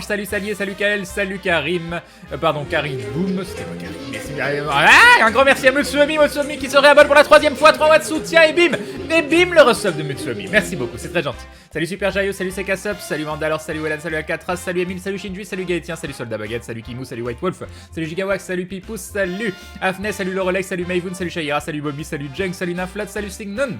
Salut Salier, salut Kael, salut Karim. Pardon, Karim Boom. C'était pas Karim, mais c'est... un grand merci à Mutsuomi qui se réabonne pour la 3ème fois. 3 mois de soutien et bim le resub de Mutsuomi. Merci beaucoup, c'est très gentil. Salut Super Jayo, salut Sekasup, salut Mandalor, salut Wellan, salut Alcatraz, salut Emile, salut Shinji, salut Gaëtien, salut Soldat Baguette, salut Kimou, salut White Wolf, salut Gigawax, salut Pipous, salut Afne, salut Lorolex, salut Mayvoon, salut Shaira, salut Bobby, salut Jung, salut Naflat, salut Signon.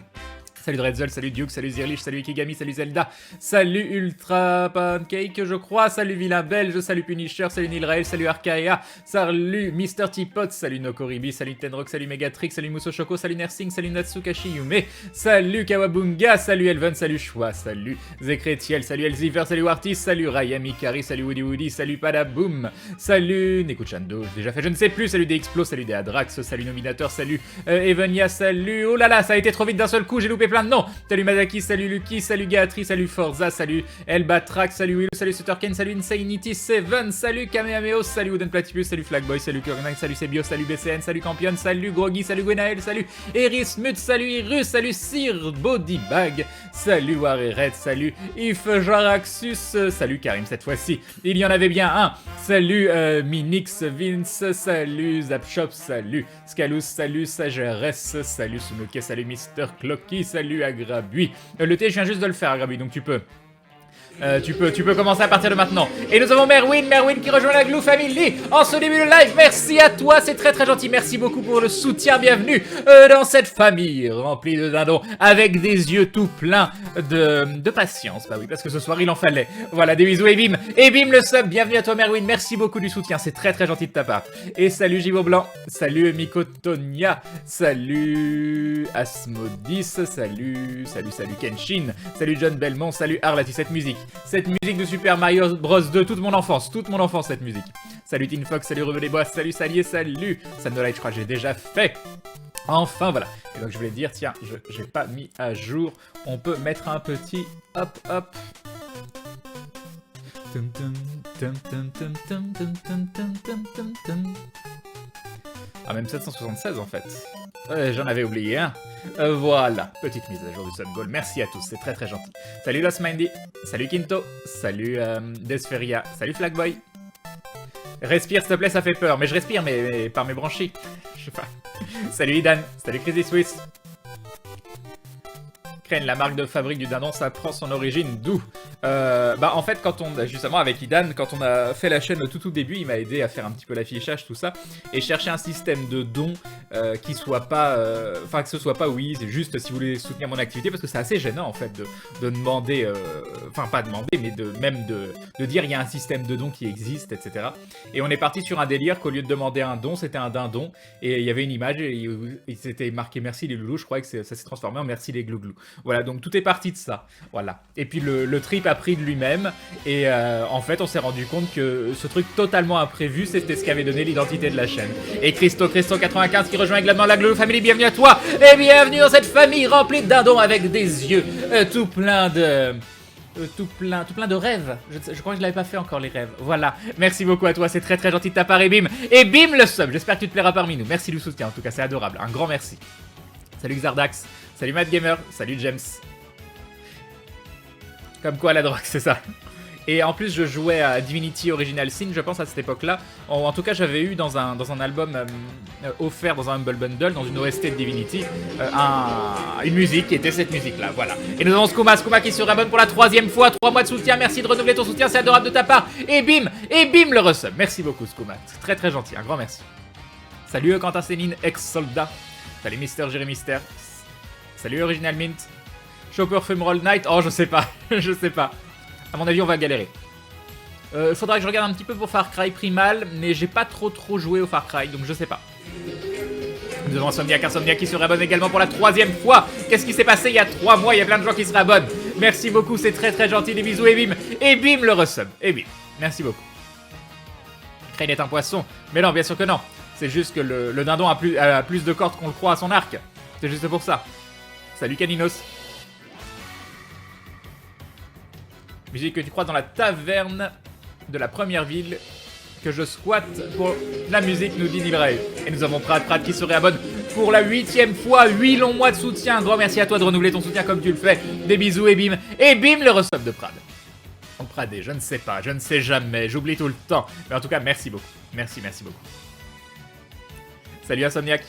Salut Dredzel, salut Duke, salut Zirlich, salut Ikigami, salut Zelda, salut Ultra Pancake, je crois, salut Vilain Belge, salut Punisher, salut Nilrael, salut Arcaea, salut Mr. Teapot, salut Nokoribi, salut Tenrock, salut Megatrix, salut Muso Shoko, salut Nursing, salut Natsukashi Yume, salut Kawabunga, salut Elven, salut Shwa, salut Zekretiel, salut Elziver, salut Wartis, salut Ryan Mikari, salut Woody, salut Padaboom, salut Nekuchando, j'ai déjà fait je ne sais plus, salut Dexplo, salut Deadrax, salut Nominator, salut Evania, salut, oh là là, ça a été trop vite d'un seul coup, j'ai loupé plein de noms. Salut Mazaki, salut Lucky, salut Gaatri, salut Forza, salut Elbatrax, salut Will, salut Sutterken, salut Insanity7, salut Kamehameho, salut Wooden Platypus, salut Flagboy, salut Kurgnine, salut Sebio, salut BCN, salut Campion, salut Groggy, salut Gwenaël, salut Eris Mut, salut Irus, salut Sir Bodybag, salut Wareret, salut If Jaraxus, salut Karim cette fois-ci, il y en avait bien un, salut Minix Vince, salut Zapshop, salut Scalus, salut Sageres, salut Sunuke, salut Mr. Clocky, salut Agrabui. Le thé, je viens juste de le faire, Agrabui, donc tu peux commencer à partir de maintenant. Et nous avons Merwin qui rejoint la Glue Family en ce début de live. Merci à toi, c'est très très gentil. Merci beaucoup pour le soutien. Bienvenue dans cette famille remplie de dindons avec des yeux tout pleins de patience. Bah oui, parce que ce soir il en fallait. Voilà, des bisous et bim le sub. Bienvenue à toi Merwin, merci beaucoup du soutien, c'est très très gentil de ta part. Et salut Givo Blanc, salut Mikotonia, salut Asmodis, salut Kenshin, salut John Belmont, salut Arlati. Cette musique de Super Mario Bros 2, toute mon enfance cette musique. Salut Teen Fox, salut Reveux des Bois, salut Salier, salut Sandolight, je crois que j'ai déjà fait. Enfin voilà. Et donc je voulais dire, tiens, j'ai pas mis à jour, on peut mettre un petit hop. Ah, même 776 en fait. J'en avais oublié un. Voilà, petite mise à jour du Sun Goal. Merci à tous, c'est très très gentil. Salut Lost Mindy, salut Kinto, salut Desferia, salut Flagboy. Respire s'il te plaît, ça fait peur. Mais je respire mais par mes branchies. Je sais pas. Salut Idan, salut Crazy Swiss. Crane, la marque de fabrique du dindon, ça prend son origine d'où? Bah en fait justement avec Idan, quand on a fait la chaîne au tout début, il m'a aidé à faire un petit peu l'affichage, tout ça, et chercher un système de dons qui soit pas, enfin que ce soit pas oui, c'est juste si vous voulez soutenir mon activité, parce que c'est assez gênant en fait de demander, enfin pas demander, mais de dire il y a un système de dons qui existe, etc. Et on est parti sur un délire qu'au lieu de demander un don, c'était un dindon, et il y avait une image, et il s'était marqué merci les loulous, je croyais que ça s'est transformé en merci les glouglous. Voilà, donc tout est parti de ça, voilà. Et puis le trip a pris de lui-même, et en fait on s'est rendu compte que ce truc totalement imprévu, c'était ce qui avait donné l'identité de la chaîne. Et Christo95 qui rejoint également la Glue Family, bienvenue à toi, et bienvenue dans cette famille remplie de dindons avec des yeux tout plein de rêves. Je crois que je l'avais pas fait encore les rêves. Voilà, merci beaucoup à toi, c'est très très gentil de ta part, et bim le sub, j'espère que tu te plairas parmi nous. Merci du soutien, en tout cas c'est adorable, un grand merci. Salut Xardax, salut Mad Gamer, salut James. Comme quoi la drogue, c'est ça. Et en plus je jouais à Divinity Original Sin, je pense à cette époque-là. En tout cas j'avais eu dans un album offert dans un Humble Bundle, dans une OST de Divinity, une musique qui était cette musique-là, voilà. Et nous avons Skouma qui se réabonne pour la 3ème fois, 3 mois de soutien, merci de renouveler ton soutien, c'est adorable de ta part. Et bim le resub, merci beaucoup Skouma, très très gentil, un grand merci. Salut Quentin Céline, ex-soldat. Salut Mister Jérémy Mister. Salut Original Mint. Chopper Fumeroll Knight. Oh, je sais pas. Je sais pas. À mon avis, on va galérer. Faudra que je regarde un petit peu pour Far Cry Primal, mais j'ai pas trop joué au Far Cry, donc je sais pas. Nous avons Insomniac qui se réabonne également pour la 3ème fois. Qu'est-ce qui s'est passé il y a 3 mois? Il y a plein de gens qui se réabonnent. Merci beaucoup, c'est très très gentil. Des bisous et bim le resub. Et bim. Merci beaucoup. Crane est un poisson. Mais non, bien sûr que non. C'est juste que le dindon a plus de cordes qu'on le croit à son arc. C'est juste pour ça. Salut Caninos. Musique que tu crois dans la taverne de la première ville que je squatte pour la musique, nous dit Nilrael. Et nous avons Prad qui se réabonne pour la 8ème fois, 8 longs mois de soutien. Un grand merci à toi de renouveler ton soutien comme tu le fais. Des bisous et bim le resub de Prad. En Pradé, je ne sais pas, je ne sais jamais, j'oublie tout le temps. Mais en tout cas, merci beaucoup. Merci beaucoup. Salut Insomniac.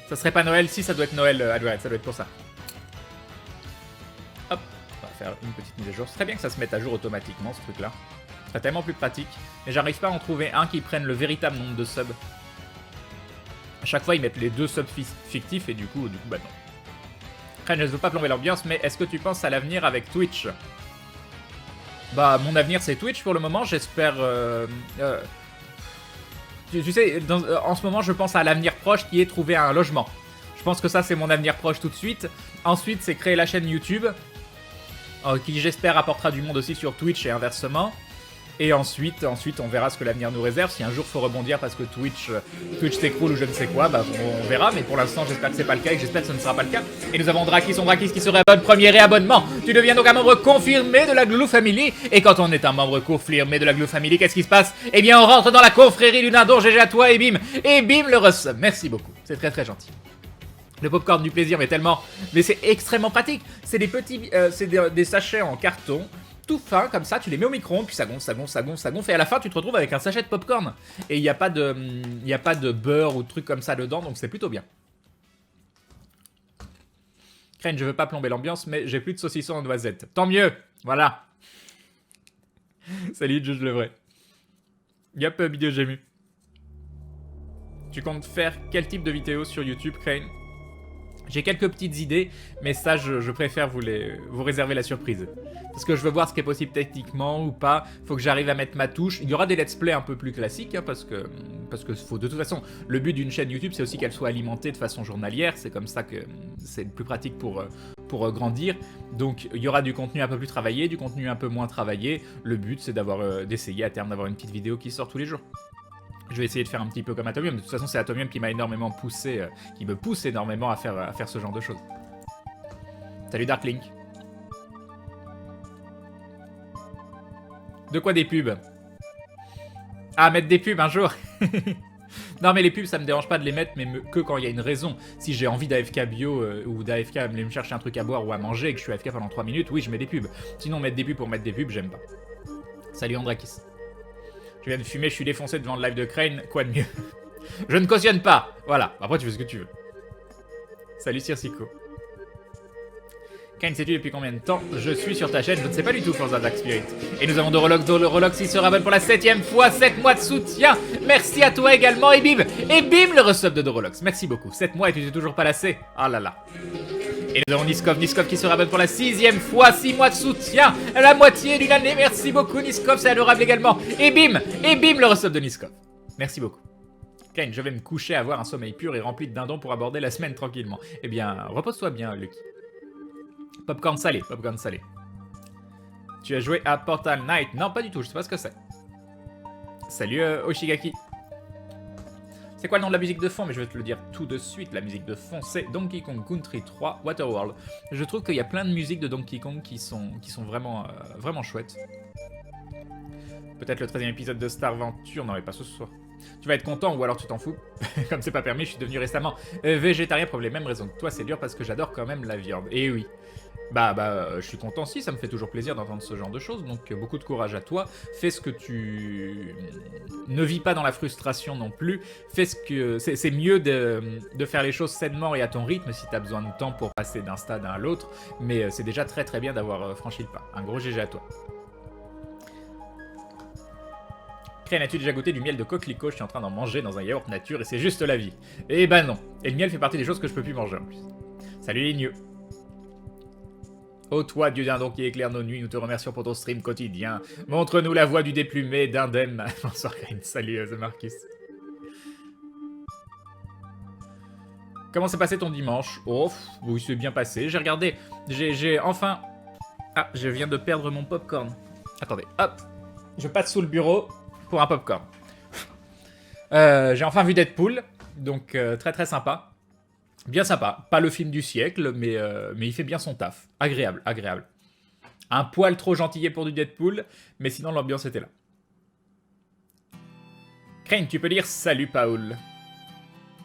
Ça serait pas Noël? Si, ça doit être Noël, Adward, ça doit être pour ça. Hop, on va faire une petite mise à jour. C'est très bien que ça se mette à jour automatiquement, ce truc-là. Ce serait tellement plus pratique. Mais j'arrive pas à en trouver un qui prenne le véritable nombre de subs. À chaque fois, ils mettent les 2 subs fictifs et du coup bah non. Après, je ne veux pas plomber l'ambiance, mais est-ce que tu penses à l'avenir avec Twitch? Bah, mon avenir, c'est Twitch pour le moment. J'espère... Tu sais, en ce moment, je pense à l'avenir proche qui est trouver un logement. Je pense que ça, c'est mon avenir proche tout de suite. Ensuite, c'est créer la chaîne YouTube, qui, j'espère, apportera du monde aussi sur Twitch et inversement. Et ensuite, on verra ce que l'avenir nous réserve. Si un jour, faut rebondir parce que Twitch s'écroule ou je ne sais quoi, bah, on verra. Mais pour l'instant, j'espère que c'est pas le cas et j'espère que ce ne sera pas le cas. Et nous avons Drakis qui se réabonne, premier réabonnement. Tu deviens donc un membre confirmé de la Glue Family. Et quand on est un membre confirmé de la Glue Family, qu'est-ce qui se passe? Eh bien, on rentre dans la confrérie du dindon. GG à toi et bim. Et bim, le resub. Merci beaucoup. C'est très très gentil. Le popcorn du plaisir, mais tellement... Mais c'est extrêmement pratique. C'est des petits... c'est des sachets en carton... tout fin, comme ça, tu les mets au micro-ondes, puis ça gonfle, et à la fin, tu te retrouves avec un sachet de popcorn. Et il n'y a pas de beurre ou de trucs comme ça dedans, donc c'est plutôt bien. Crane, je veux pas plomber l'ambiance, mais j'ai plus de saucisson en noisettes. Tant mieux, voilà. Salut, Juge le vrai. Yep, vidéo Gému. Tu comptes faire quel type de vidéo sur YouTube, Crane? J'ai quelques petites idées, mais ça, je préfère vous réserver la surprise. Parce que je veux voir ce qui est possible techniquement ou pas. Faut que j'arrive à mettre ma touche. Il y aura des let's play un peu plus classiques, hein, parce que faut, de toute façon, le but d'une chaîne YouTube, c'est aussi qu'elle soit alimentée de façon journalière. C'est comme ça que c'est le plus pratique pour grandir. Donc, il y aura du contenu un peu plus travaillé, du contenu un peu moins travaillé. Le but, c'est d'essayer à terme d'avoir une petite vidéo qui sort tous les jours. Je vais essayer de faire un petit peu comme Atomium. De toute façon, c'est Atomium qui m'a énormément poussé, qui me pousse énormément à faire ce genre de choses. Salut Darklink. De quoi des pubs? Ah, mettre des pubs un jour. Non, mais les pubs, ça me dérange pas de les mettre, mais que quand il y a une raison. Si j'ai envie d'AFK bio ou d'AFK aller me chercher un truc à boire ou à manger et que je suis AFK pendant 3 minutes, oui, je mets des pubs. Sinon, mettre des pubs pour mettre des pubs, j'aime pas. Salut Andrakis. Je viens de fumer, je suis défoncé devant le live de Crane, quoi de mieux? Je ne cautionne pas. Voilà, après tu fais ce que tu veux. Salut Circico. Crane, sais-tu depuis combien de temps je suis sur ta chaîne? Je ne sais pas du tout, Forza Dark Spirit. Et nous avons Dorolox qui se rabonne pour la 7ème fois, 7 mois de soutien. Merci à toi également, et bim, le resub de Dorolox. Merci beaucoup. 7 mois et tu t'es toujours pas lassé? Ah là là. Et nous avons Niskov qui se rabonne pour la 6ème fois, 6 mois de soutien, la moitié d'une année, merci beaucoup Niskov, c'est adorable également. Et bim, le resub de Niskov. Merci beaucoup. Kane, je vais me coucher, avoir un sommeil pur et rempli de dindons pour aborder la semaine tranquillement. Eh bien, repose-toi bien, Lucky. Popcorn salé, popcorn salé. Tu as joué à Portal Knight? Non, pas du tout, je sais pas ce que c'est. Salut Oshigaki. C'est quoi le nom de la musique de fond? Mais je vais te le dire tout de suite. La musique de fond, c'est Donkey Kong Country 3 Waterworld. Je trouve qu'il y a plein de musiques de Donkey Kong qui sont vraiment, vraiment chouettes. Peut-être le 13e épisode de Star Venture. Non, mais pas ce soir. Tu vas être content ou alors tu t'en fous. Comme c'est pas permis, je suis devenu récemment végétarien pour les mêmes raisons que toi. C'est dur parce que j'adore quand même la viande. Et oui. Je suis content aussi, ça me fait toujours plaisir d'entendre ce genre de choses, donc beaucoup de courage à toi, fais ce que tu... Ne vis pas dans la frustration non plus, fais ce que... C'est mieux de faire les choses sainement et à ton rythme si t'as besoin de temps pour passer d'un stade à l'autre, mais c'est déjà très très bien d'avoir franchi le pas. Un gros GG à toi. Crane, as-tu déjà goûté du miel de coquelicot? Je suis en train d'en manger dans un yaourt nature et c'est juste la vie. Eh ben non, et le miel fait partie des choses que je peux plus manger en plus. Salut les gneux. Ô toi, Dieu dindon qui éclaire nos nuits, nous te remercions pour ton stream quotidien. Montre-nous la voie du déplumé d'Indem. Bonsoir, Crane. Salut, The Marcus. Comment s'est passé ton dimanche? Oh, oui, c'est bien passé. J'ai regardé. J'ai enfin... Ah, je viens de perdre mon popcorn. Attendez, hop. Je passe sous le bureau pour un popcorn. J'ai enfin vu Deadpool. Donc, très très sympa. Bien sympa, pas le film du siècle, mais il fait bien son taf. Agréable, agréable. Un poil trop gentillé pour du Deadpool, mais sinon l'ambiance était là. Crane, tu peux dire salut Paul.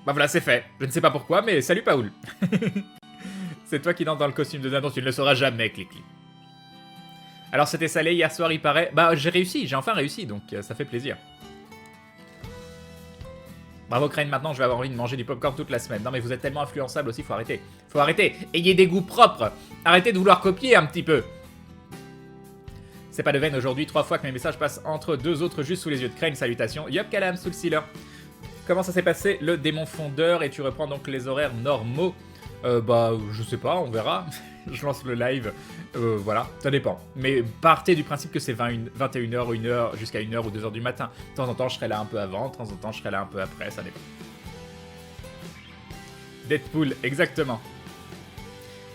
Bah voilà, c'est fait. Je ne sais pas pourquoi, mais salut Paul. C'est toi qui danses dans le costume de dindon, tu ne le sauras jamais, Clic-Clic. Alors c'était salé hier soir, il paraît. Bah j'ai réussi, j'ai enfin réussi, donc ça fait plaisir. Bravo Crane, maintenant je vais avoir envie de manger du popcorn toute la semaine. Non mais vous êtes tellement influençable aussi, faut arrêter. Faut arrêter. Ayez des goûts propres. Arrêtez de vouloir copier un petit peu. C'est pas de veine aujourd'hui, 3 fois que mes messages passent entre 2 autres juste sous les yeux de Crane. Salutations. Yup Kalam, sous le sealer. Comment ça s'est passé le démon fondeur et tu reprends donc les horaires normaux? Bah je sais pas, on verra. Je lance le live, voilà, ça dépend. Mais partez du principe que c'est 21h, 1h, jusqu'à 1h ou 2h du matin. De temps en temps, je serai là un peu avant, de temps en temps, je serai là un peu après, ça dépend. Deadpool, exactement.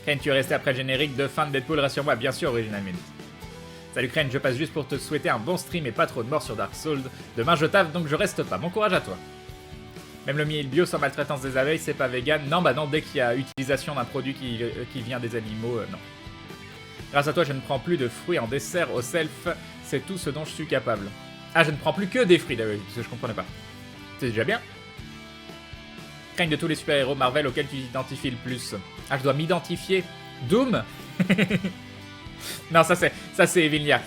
Crane, tu es resté après le générique de fin de Deadpool, rassure-moi, bien sûr, Original Mint. Salut Crane, je passe juste pour te souhaiter un bon stream et pas trop de morts sur Dark Souls. Demain, je taffe, donc je reste pas. Bon courage à toi. Même le miel bio sans maltraitance des abeilles, c'est pas vegan. Non, bah non, dès qu'il y a utilisation d'un produit qui vient des animaux, non. Grâce à toi, je ne prends plus de fruits en dessert au self. C'est tout ce dont je suis capable. Ah, je ne prends plus que des fruits, parce que je comprenais pas. C'est déjà bien. Craigne de tous les super-héros Marvel auxquels tu t'identifies le plus. Ah, je dois m'identifier. Doom. Non, ça c'est Evil Niax.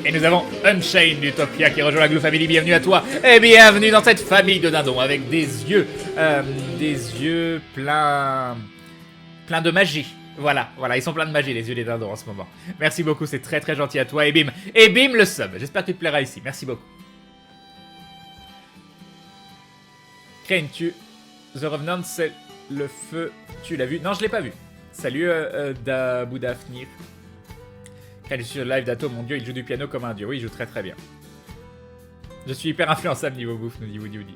Et nous avons Unchained Utopia qui rejoint la Glue Family. Bienvenue à toi et bienvenue dans cette famille de dindons avec des yeux pleins de magie. Voilà, ils sont pleins de magie les yeux des dindons en ce moment. Merci beaucoup, c'est très très gentil à toi et bim le sub. J'espère que tu te plairas ici. Merci beaucoup. Crane, The Revenant, c'est le feu. Tu l'as vu? Non, je l'ai pas vu. Salut Daboudafnir. Crane, je suis sur le live d'Ato, mon dieu, il joue du piano comme un dieu. Oui, il joue très très bien. Je suis hyper influençable niveau bouffe, nous dit Woody Woody.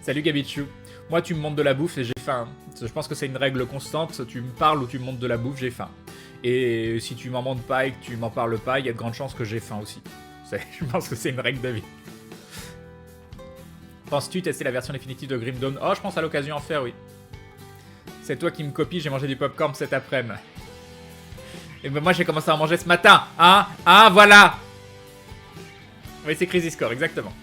Salut Gabichou. Moi, tu me montres de la bouffe et j'ai faim. Je pense que c'est une règle constante. Tu me parles ou tu me montres de la bouffe, j'ai faim. Et si tu m'en montres pas et que tu m'en parles pas, il y a de grandes chances que j'ai faim aussi. Je pense que c'est une règle de vie. Penses-tu tester la version définitive de Grim Dawn? Oh, je pense à l'occasion en faire, oui. C'est toi qui me copie, j'ai mangé du popcorn cet après-midi. Et ben moi j'ai commencé à en manger ce matin, hein, voilà. Oui, c'est Crazy Score, exactement.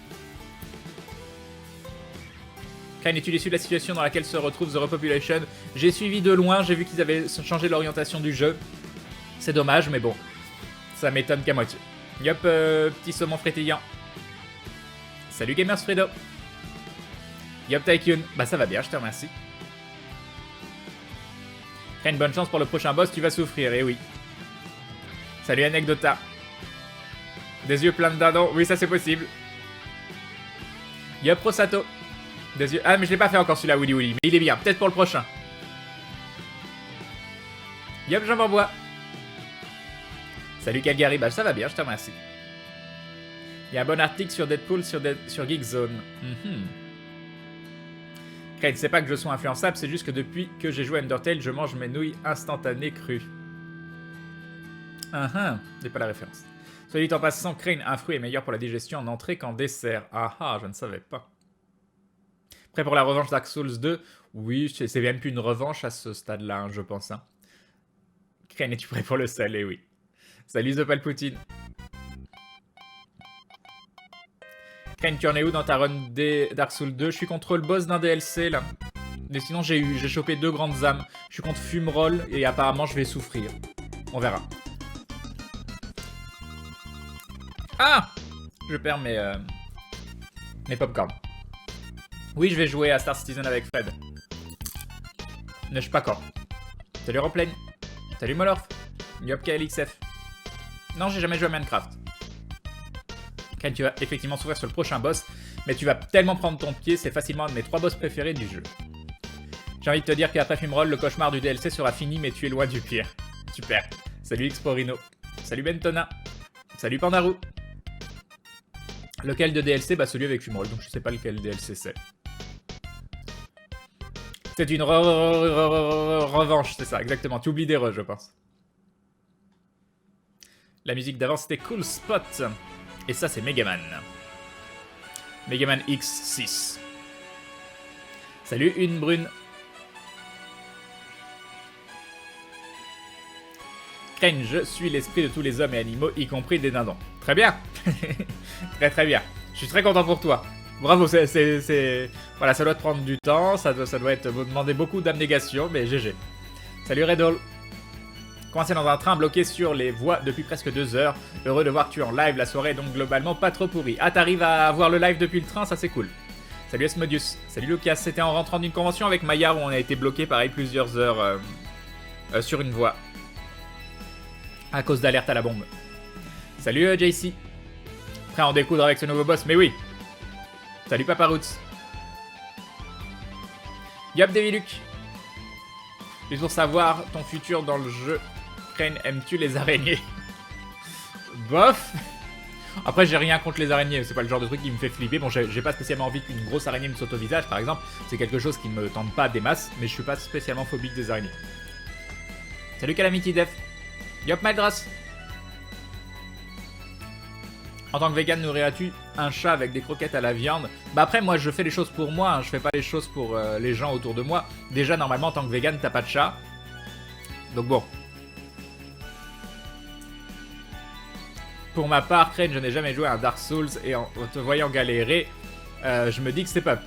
Crane, es-tu déçu de la situation dans laquelle se retrouve The Repopulation? J'ai suivi de loin, j'ai vu qu'ils avaient changé l'orientation du jeu. C'est dommage, mais bon, ça m'étonne qu'à moitié. Yop, petit saumon frétillant. Salut Gamers Fredo. Yop Tycoon, bah ça va bien, je te remercie. Crane, bonne chance pour le prochain boss, tu vas souffrir, et oui. Salut Anecdota. Des yeux pleins de dindons. Oui, ça c'est possible. Yop Rosato. Des yeux... Ah, mais je l'ai pas fait encore celui-là, Woody Woody. Mais il est bien. Peut-être pour le prochain. Yop Jean Bois. Salut Calgary. Bah, ça va bien, je te remercie. Il y a un bon article sur Deadpool sur Geekzone. Crane, c'est pas que je sois influençable, c'est juste que depuis que j'ai joué à Undertale, je mange mes nouilles instantanées crues. J'ai pas la référence. Soit dit en passant, Crane, un fruit est meilleur pour la digestion en entrée qu'en dessert. Je ne savais pas. Prêt pour la revanche Dark Souls 2? Oui, c'est même plus une revanche à ce stade-là, hein, je pense. Hein. Crane, es-tu prêt pour le salé? Oui. Salut The Palputine. Crane, tu en es où dans ta run des Dark Souls 2? Je suis contre le boss d'un DLC, là. Mais sinon, j'ai chopé 2 grandes âmes. Je suis contre Fumerol et apparemment, je vais souffrir. On verra. Ah! Je perds mes popcorn. Oui, je vais jouer à Star Citizen avec Fred. Ne suis pas quand. Salut Roplaine. Salut Molorf. Yop KLXF. Non, j'ai jamais joué à Minecraft. Ken, tu vas effectivement s'ouvrir sur le prochain boss, mais tu vas tellement prendre ton pied, c'est facilement un de mes 3 boss préférés du jeu. J'ai envie de te dire qu'après Fumerol, le cauchemar du DLC sera fini, mais tu es loin du pire. Super. Salut Xporino. Salut Bentona. Salut Pandarou. Lequel de DLC? Bah celui avec Fumerol, donc je sais pas lequel DLC c'est. C'est une revanche, c'est ça, exactement. Tu oublies des re, je pense. La musique d'avant, c'était Cool Spot. Et ça, c'est Megaman. Megaman X6. Salut, une brune. Crane, je suis l'esprit de tous les hommes et animaux, y compris des dindons. Très bien. Très très bien. Je suis très content pour toi. Bravo, voilà, ça doit te prendre du temps, ça doit vous demander beaucoup d'abnégation, mais GG. Salut Redol. Coincé dans un train bloqué sur les voies depuis presque 2 heures. Heureux de voir que tu es en live, la soirée est donc globalement pas trop pourrie. Ah, t'arrives à voir le live depuis le train, ça c'est cool. Salut Asmodius, salut Lucas, c'était en rentrant d'une convention avec Maillard où on a été bloqué pareil plusieurs heures sur une voie. À cause d'alerte à la bombe. Salut JC. Prêt à en découdre avec ce nouveau boss, mais oui. Salut Papa Roots. Yop Deviluc. Juste pour savoir ton futur dans le jeu. Crane, aimes-tu les araignées? Bof. Après, j'ai rien contre les araignées, c'est pas le genre de truc qui me fait flipper. Bon, j'ai pas spécialement envie qu'une grosse araignée me saute au visage, par exemple. C'est quelque chose qui me tente pas des masses, mais je suis pas spécialement phobique des araignées. Salut Calamity Def. Yop Maldras. En tant que vegan, nourriras-tu un chat avec des croquettes à la viande? Bah après, moi, je fais les choses pour moi, hein. Je fais pas les choses pour les gens autour de moi. Déjà, normalement, en tant que vegan, t'as pas de chat. Donc bon. Pour ma part, Crane, je n'ai jamais joué à un Dark Souls et en te voyant galérer, je me dis que c'est pas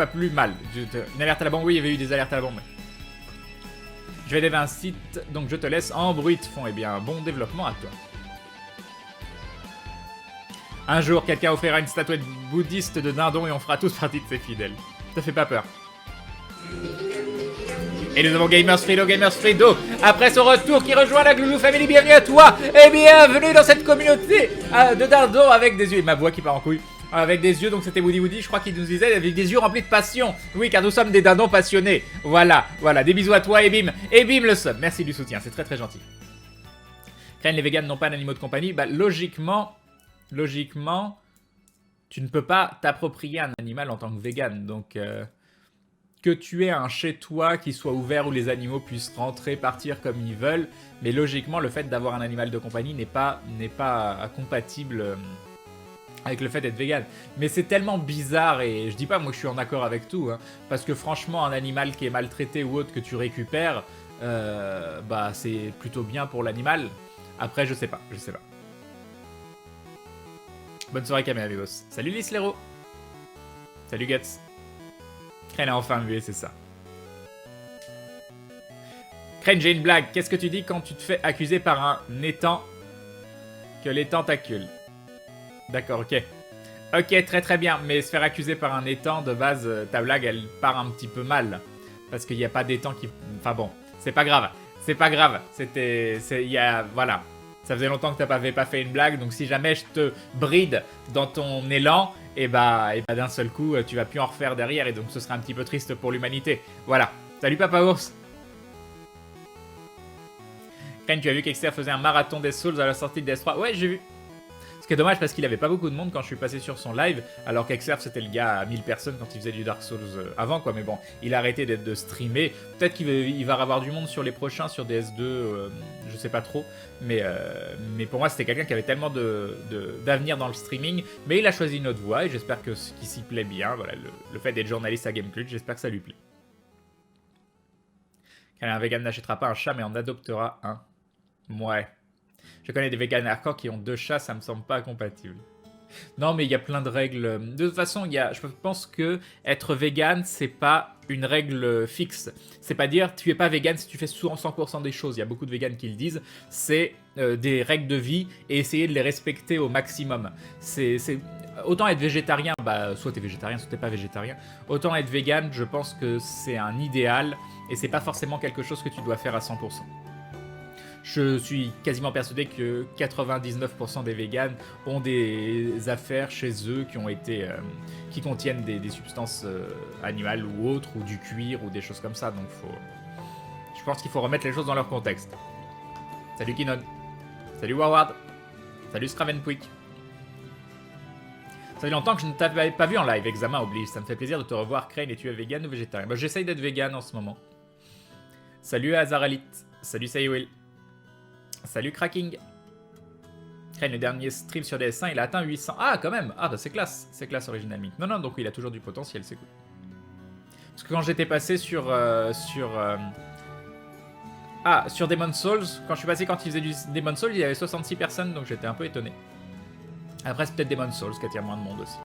plus mal. Une alerte à la bombe, oui, il y avait eu des alertes à la bombe. Je vais dev un site, donc je te laisse en bruit de fond. Eh bien, bon développement à toi. Un jour, quelqu'un offrira une statuette bouddhiste de dindon et on fera tous partie de ses fidèles. Ça fait pas peur. Et nous avons Gamers Fredo, après son retour qui rejoint la Gloulou Family, bienvenue à toi et bienvenue dans cette communauté de dindons avec des yeux, et ma voix qui part en couille, avec des yeux, donc c'était Woody, je crois qu'il nous disait, avec des yeux remplis de passion, oui car nous sommes des dindons passionnés, voilà, des bisous à toi et bim le sub, merci du soutien, c'est très très gentil. Crane, les véganes n'ont pas d'animaux de compagnie, bah logiquement, tu ne peux pas t'approprier un animal en tant que vegan, donc... que tu aies un chez toi qui soit ouvert où les animaux puissent rentrer, partir comme ils veulent, mais logiquement le fait d'avoir un animal de compagnie n'est pas compatible avec le fait d'être vegan. Mais c'est tellement bizarre et je dis pas moi que je suis en accord avec tout, hein, parce que franchement un animal qui est maltraité ou autre que tu récupères, bah c'est plutôt bien pour l'animal. Après je sais pas. Bonne soirée Kamé amigos. Salut Lislero. Salut Guts. Crane a enfin mué, c'est ça. Crane, j'ai une blague. Qu'est-ce que tu dis quand tu te fais accuser par un étang que les tentacules? D'accord, ok. Ok, très très bien. Mais se faire accuser par un étang, de base, ta blague, elle part un petit peu mal. Parce qu'il n'y a pas d'étang qui... Enfin bon, c'est pas grave. Voilà. Ça faisait longtemps que tu n'avais pas fait une blague, donc si jamais je te bride dans ton élan, et bah d'un seul coup, tu vas plus en refaire derrière, et donc ce sera un petit peu triste pour l'humanité. Voilà. Salut Papa Ours. Crane, tu as vu qu'Exter faisait un marathon des Souls à la sortie de DS3? Ouais, j'ai vu. Ce qui est dommage parce qu'il avait pas beaucoup de monde quand je suis passé sur son live, alors qu'Exerf c'était le gars à 1000 personnes quand il faisait du Dark Souls avant quoi, mais bon, il a arrêté de streamer. Peut-être qu'il va avoir du monde sur les prochains, sur DS2, je sais pas trop, mais pour moi c'était quelqu'un qui avait tellement d'avenir dans le streaming, mais il a choisi une autre voie et j'espère qu'il s'y plaît bien, voilà, le fait d'être journaliste à Gamecult, j'espère que ça lui plaît. Un vegan n'achètera pas un chat mais en adoptera un. Ouais. Je connais des vegans hardcore qui ont 2 chats, ça me semble pas compatible. Non, mais il y a plein de règles. De toute façon, je pense que être vegan, c'est pas une règle fixe. C'est pas dire tu es pas vegan si tu fais souvent 100% des choses. Il y a beaucoup de vegans qui le disent. C'est des règles de vie et essayer de les respecter au maximum. Autant être végétarien, bah soit t'es végétarien, soit t'es pas végétarien. Autant être vegan, je pense que c'est un idéal et c'est pas forcément quelque chose que tu dois faire à 100%. Je suis quasiment persuadé que 99% des véganes ont des affaires chez eux qui contiennent des substances animales ou autres, ou du cuir, ou des choses comme ça. Donc je pense qu'il faut remettre les choses dans leur contexte. Salut Kinon. Salut Warward. Salut Scravenpwick. Ça fait longtemps que je ne t'avais pas vu en live, examen oblige. Ça me fait plaisir de te revoir, Crane, et tu es vegan ou végétarien? Bah, j'essaye d'être vegan en ce moment. Salut Azaralit. Salut Saywill. Salut Cracking. Crane, le dernier stream sur DS1, il a atteint 800. Ah, quand même. Ah, bah c'est classe. C'est classe Original Mint. Non, donc il a toujours du potentiel, c'est cool. Parce que quand j'étais passé sur Demon's Souls, quand il faisait du Demon's Souls, il y avait 66 personnes, donc j'étais un peu étonné. Après, c'est peut-être Demon's Souls qui attire moins de monde aussi.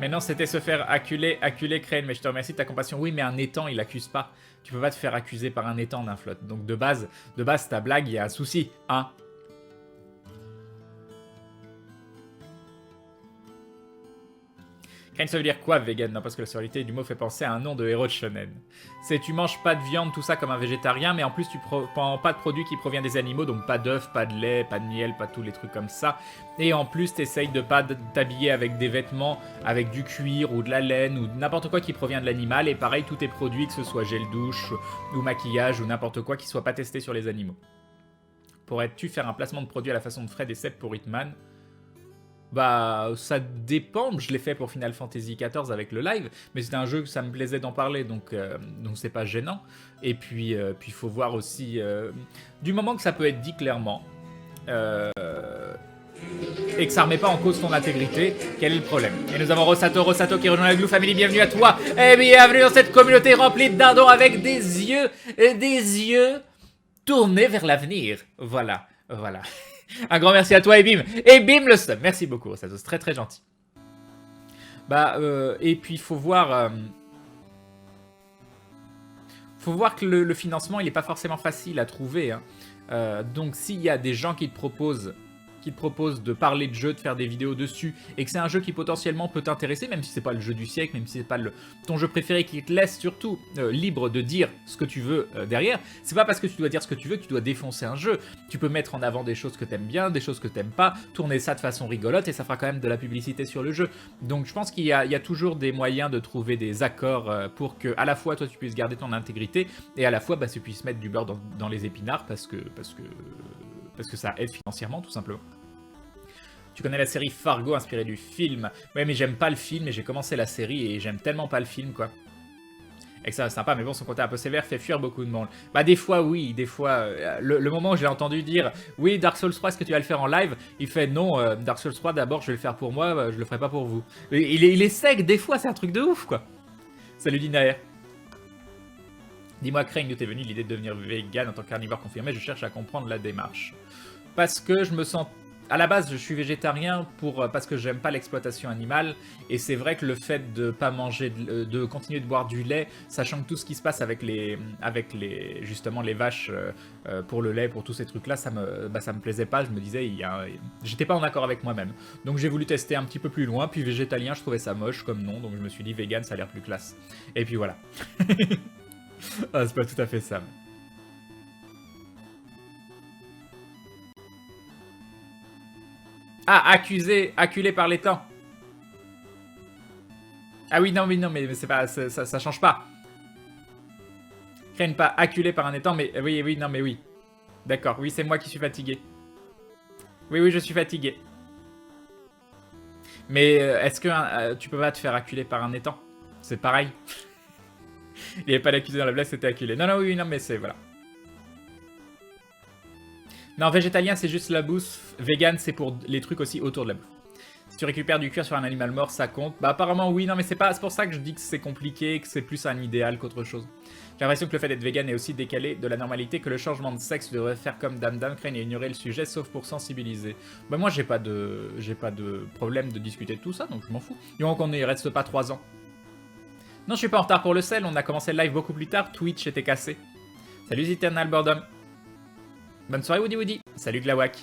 non, c'était se faire acculer Crane, mais je te remercie de ta compassion. Oui, mais un étang, il accuse pas. Tu peux pas te faire accuser par un étang d'un flotte. Donc de base, ta blague, il y a un souci, hein. Crane, ça veut dire quoi, vegan? Non, parce que la sexualité du mot fait penser à un nom de héros de shonen. C'est tu manges pas de viande, tout ça comme un végétarien, mais en plus tu prends pas de produits qui proviennent des animaux, donc pas d'œufs, pas de lait, pas de miel, pas tous les trucs comme ça. Et en plus t'essayes de pas t'habiller avec des vêtements, avec du cuir ou de la laine ou n'importe quoi qui provient de l'animal. Et pareil, tous tes produits, que ce soit gel douche ou maquillage ou n'importe quoi qui soit pas testé sur les animaux. Pourrais-tu faire un placement de produit à la façon de Fred et Seb pour Hitman? Bah, ça dépend. Je l'ai fait pour Final Fantasy XIV avec le live, mais c'était un jeu que ça me plaisait d'en parler, donc c'est pas gênant. Et puis, faut voir aussi, du moment que ça peut être dit clairement, et que ça remet pas en cause ton intégrité, quel est le problème? Et nous avons Rosato qui rejoint la Glue Family, bienvenue à toi, et bienvenue dans cette communauté remplie de dindons avec des yeux tournés vers l'avenir. Voilà. Un grand merci à toi, Ebim. Ebim le sub. Merci beaucoup, Rosato. C'est très très gentil. Bah, et puis, faut voir que le financement, il n'est pas forcément facile à trouver. Hein. Donc, s'il y a des gens qui te proposent de parler de jeu, de faire des vidéos dessus, et que c'est un jeu qui potentiellement peut t'intéresser, même si c'est pas le jeu du siècle, même si c'est pas ton jeu préféré, qui te laisse surtout libre de dire ce que tu veux derrière, c'est pas parce que tu dois dire ce que tu veux que tu dois défoncer un jeu. Tu peux mettre en avant des choses que t'aimes bien, des choses que t'aimes pas, tourner ça de façon rigolote, et ça fera quand même de la publicité sur le jeu. Donc je pense qu'il y a toujours des moyens de trouver des accords pour que à la fois toi tu puisses garder ton intégrité, et à la fois tu puisses mettre du beurre dans les épinards, parce que ça aide financièrement, tout simplement. Tu connais la série Fargo inspirée du film? Ouais, mais j'aime pas le film et j'ai commencé la série et j'aime tellement pas le film, quoi. Et que ça, c'est sympa, mais bon, son côté un peu sévère fait fuir beaucoup de monde. Bah, des fois, oui, des fois. Le moment où j'ai entendu dire oui, Dark Souls 3, est-ce que tu vas le faire en live? Il fait non, Dark Souls 3, d'abord, je vais le faire pour moi, je le ferai pas pour vous. Il est sec, des fois, c'est un truc de ouf, quoi. Salut Dinaer. Dis-moi, Crane, d'où t'es venu l'idée de devenir vegan en tant que carnivore confirmé? Je cherche à comprendre la démarche. Parce que je me sens... À la base, je suis végétarien parce que j'aime pas l'exploitation animale. Et c'est vrai que le fait de pas manger, de continuer de boire du lait, sachant que tout ce qui se passe avec justement les vaches pour le lait, pour tous ces trucs-là, ça me plaisait pas. Je me disais, j'étais pas en accord avec moi-même. Donc j'ai voulu tester un petit peu plus loin. Puis végétalien, je trouvais ça moche comme nom. Donc je me suis dit, vegan, ça a l'air plus classe. Et puis voilà. Ah, c'est pas tout à fait ça. Ah, acculé par les temps. Ah oui, non, mais c'est pas, ça change pas. Crane pas acculé par un étang, mais oui, non, mais oui. D'accord, oui, c'est moi qui suis fatigué. Oui, je suis fatigué. Mais est-ce que tu peux pas te faire acculer par un étang? C'est pareil. Il n'y avait pas d'accusé dans la blague, c'était acculé. Non, oui, non, mais c'est... Voilà. Non, végétalien, c'est juste la bouffe. Vegan, c'est pour les trucs aussi autour de la bouffe. Si tu récupères du cuir sur un animal mort, ça compte? Bah apparemment oui, non mais c'est pour ça que je dis que c'est compliqué, que c'est plus un idéal qu'autre chose. J'ai l'impression que le fait d'être vegan est aussi décalé de la normalité, que le changement de sexe devrait faire comme Dame Crane et ignorer le sujet, sauf pour sensibiliser. Bah moi j'ai pas de problème de discuter de tout ça, donc je m'en fous. Du moment qu'on ne reste pas 3 ans. Non, je suis pas en retard pour le sel, on a commencé le live beaucoup plus tard, Twitch était cassé. Salut Eternal Boredom. Bonne soirée Woody. Salut Glawak.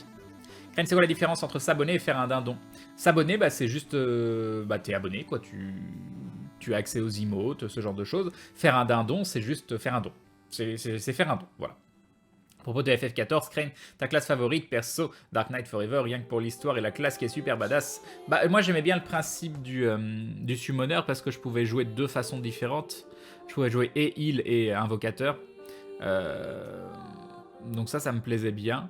Crane, c'est quoi la différence entre s'abonner et faire un dindon? S'abonner, bah c'est juste... t'es abonné, quoi, tu as accès aux emotes, ce genre de choses. Faire un dindon, c'est juste faire un don. C'est faire un don, voilà. À propos de FF14, Crane, ta classe favorite, perso, Dark Knight Forever, rien que pour l'histoire et la classe qui est super badass. Bah moi j'aimais bien le principe du summoner parce que je pouvais jouer de 2 façons différentes. Je pouvais jouer et heal et invocateur. Donc ça me plaisait bien.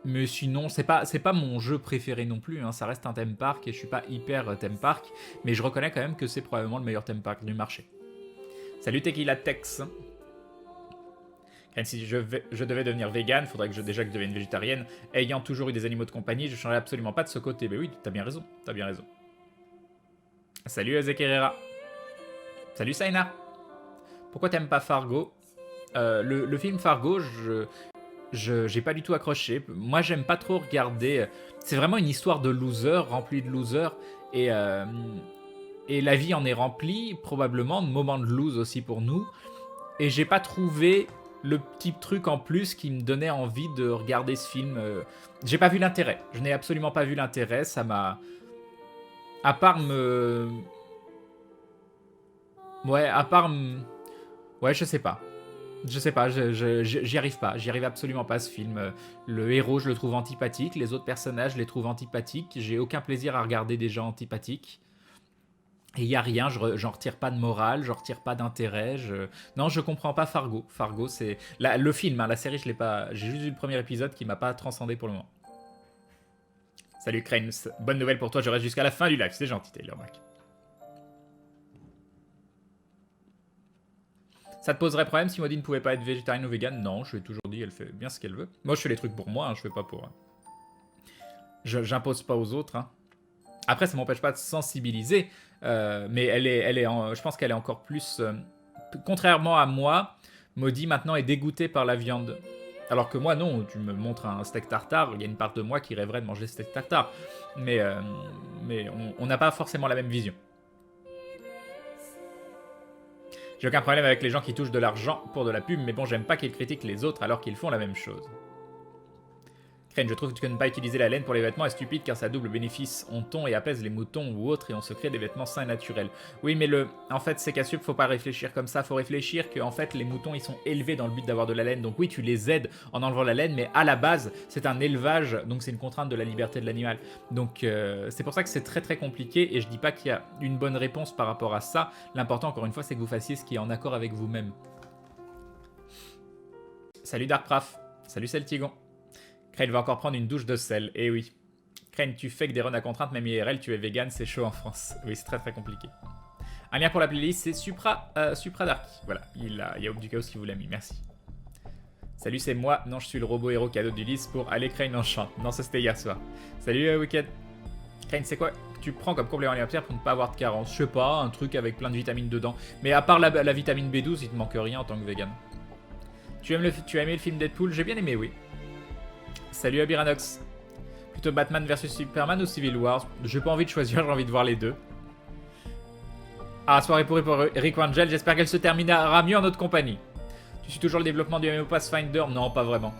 Mais sinon, c'est pas mon jeu préféré non plus, hein. Ça reste un theme park et je suis pas hyper theme park, mais je reconnais quand même que c'est probablement le meilleur theme park du marché. Salut Tequila Tex. Si je devais devenir vegan, faudrait que je devienne végétarienne. Ayant toujours eu des animaux de compagnie, je changerais absolument pas de ce côté. Mais oui, t'as bien raison. Salut Ezekerera. Salut Saina. Pourquoi t'aimes pas Fargo? Le film Fargo, j'ai pas du tout accroché. Moi, j'aime pas trop regarder. C'est vraiment une histoire de loser, remplie de losers. Et, euh, et la vie en est remplie, probablement, de moments de lose aussi pour nous. Et j'ai pas trouvé le petit truc en plus qui me donnait envie de regarder ce film. J'ai pas vu l'intérêt. Je n'ai absolument pas vu l'intérêt. Ça m'a... À part me... Ouais, à part me... Ouais, je sais pas. Je sais pas, j'y arrive pas. J'y arrive absolument pas, ce film. Le héros, je le trouve antipathique. Les autres personnages, je les trouve antipathiques. J'ai aucun plaisir à regarder des gens antipathiques. Et il y a rien, j'en retire pas de morale, j'en retire pas d'intérêt. Non, je comprends pas Fargo. Fargo, c'est... Le film, hein, la série, je l'ai pas... J'ai juste vu le premier épisode qui m'a pas transcendé pour le moment. Salut Crane, bonne nouvelle pour toi, je reste jusqu'à la fin du live. C'est gentil, Taylor Mac. Ça te poserait problème si Maudie ne pouvait pas être végétarienne ou vegan? Non, je lui ai toujours dit, elle fait bien ce qu'elle veut. Moi, je fais les trucs pour moi, hein, je fais pas pour... J'impose pas aux autres. Hein. Après, ça m'empêche pas de sensibiliser, mais je pense qu'elle est encore plus... contrairement à moi, Maudie maintenant est dégoûtée par la viande. Alors que moi, non, tu me montres un steak tartare, il y a une part de moi qui rêverait de manger steak tartare. Mais on n'a pas forcément la même vision. J'ai aucun problème avec les gens qui touchent de l'argent pour de la pub, mais bon, j'aime pas qu'ils critiquent les autres alors qu'ils font la même chose. Crane, je trouve que ne pas utiliser la laine pour les vêtements est stupide car ça double bénéfice. On tond et apaise les moutons ou autres et on se crée des vêtements sains et naturels. Oui, mais en fait, c'est qu'à faut pas réfléchir comme ça. Faut réfléchir que en fait, les moutons, ils sont élevés dans le but d'avoir de la laine. Donc oui, tu les aides en enlevant la laine, mais à la base, c'est un élevage, donc c'est une contrainte de la liberté de l'animal. Donc c'est pour ça que c'est très très compliqué et je dis pas qu'il y a une bonne réponse par rapport à ça. L'important, encore une fois, c'est que vous fassiez ce qui est en accord avec vous-même. Salut Darkpraf. Salut Celtigon. Crane va encore prendre une douche de sel. Eh oui. Crane, tu fais que des runs à contrainte, même IRL, tu es vegan, c'est chaud en France. Oui, c'est très très compliqué. Un lien pour la playlist, c'est Supra Darky. Voilà, il y a Hope du Chaos qui vous l'a mis, merci. Salut, c'est moi. Non, je suis le robot héros cadeau d'Ulysse pour aller Crane enchante. Non, ça c'était hier soir. Salut, Wicked. Crane, c'est quoi que tu prends comme complément alimentaire pour ne pas avoir de carence? Je sais pas, un truc avec plein de vitamines dedans. Mais à part la vitamine B12, il te manque rien en tant que vegan. Tu as aimé le film Deadpool? J'ai bien aimé, oui. Salut Abiranox. Plutôt Batman vs Superman ou Civil War? J'ai pas envie de choisir, j'ai envie de voir les deux. Ah, soirée pourrie pour Rick Angel, j'espère qu'elle se terminera mieux en notre compagnie. Tu suis toujours le développement du MMO Pathfinder? Non, pas vraiment.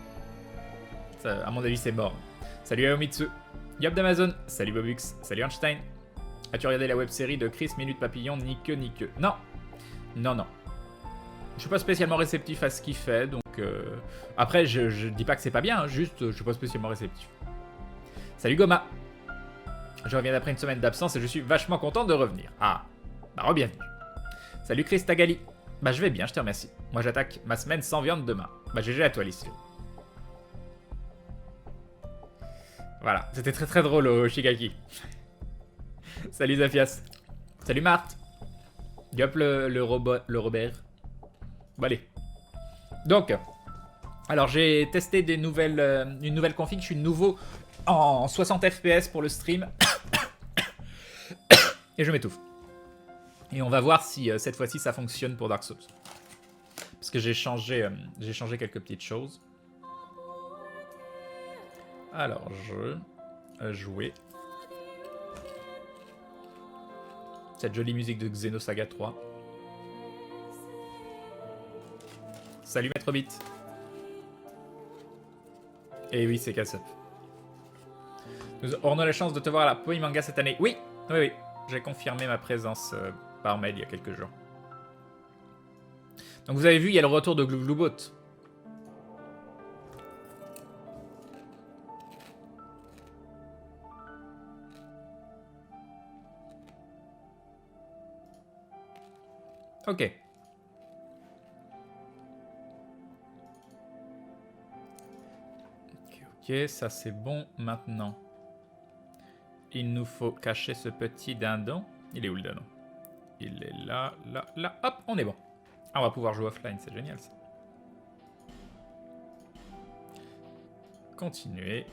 Ça, à mon avis, c'est mort. Salut Aomitsu. Yop d'Amazon. Salut Bobux. Salut Einstein. As-tu regardé la web-série de Chris Minute Papillon? Ni que. Non. Non. Je suis pas spécialement réceptif à ce qu'il fait, donc... Après, je dis pas que c'est pas bien, hein, juste je suis pas spécialement réceptif. Salut Goma. Je reviens d'après une semaine d'absence et je suis vachement content de revenir. Ah, bah re-bienvenue. Salut Chris Tagali. Bah je vais bien, je te remercie. Moi j'attaque ma semaine sans viande demain. Bah GG à toi Lissio. Voilà, c'était très très drôle au Shigaki. Salut Zafias. Salut Marthe. Yop le Robert. Bon allez. Donc, alors j'ai testé une nouvelle config, je suis nouveau en 60 FPS pour le stream. Et je m'étouffe. Et on va voir si cette fois-ci ça fonctionne pour Dark Souls. Parce que j'ai changé quelques petites choses. Alors, jouer. Cette jolie musique de Xenosaga 3. Salut Maître Beat. Et oui, c'est Cassep. Nous aurons la chance de te voir à la Poimanga cette année. Oui. J'ai confirmé ma présence par mail il y a quelques jours. Donc vous avez vu, il y a le retour de Glouglou-Bot. Ok. Ok, ça c'est bon maintenant. Il nous faut cacher ce petit dindon. Il est où le dindon? Il est là, là. Hop, on est bon. Ah, on va pouvoir jouer offline, c'est génial ça. Continuer.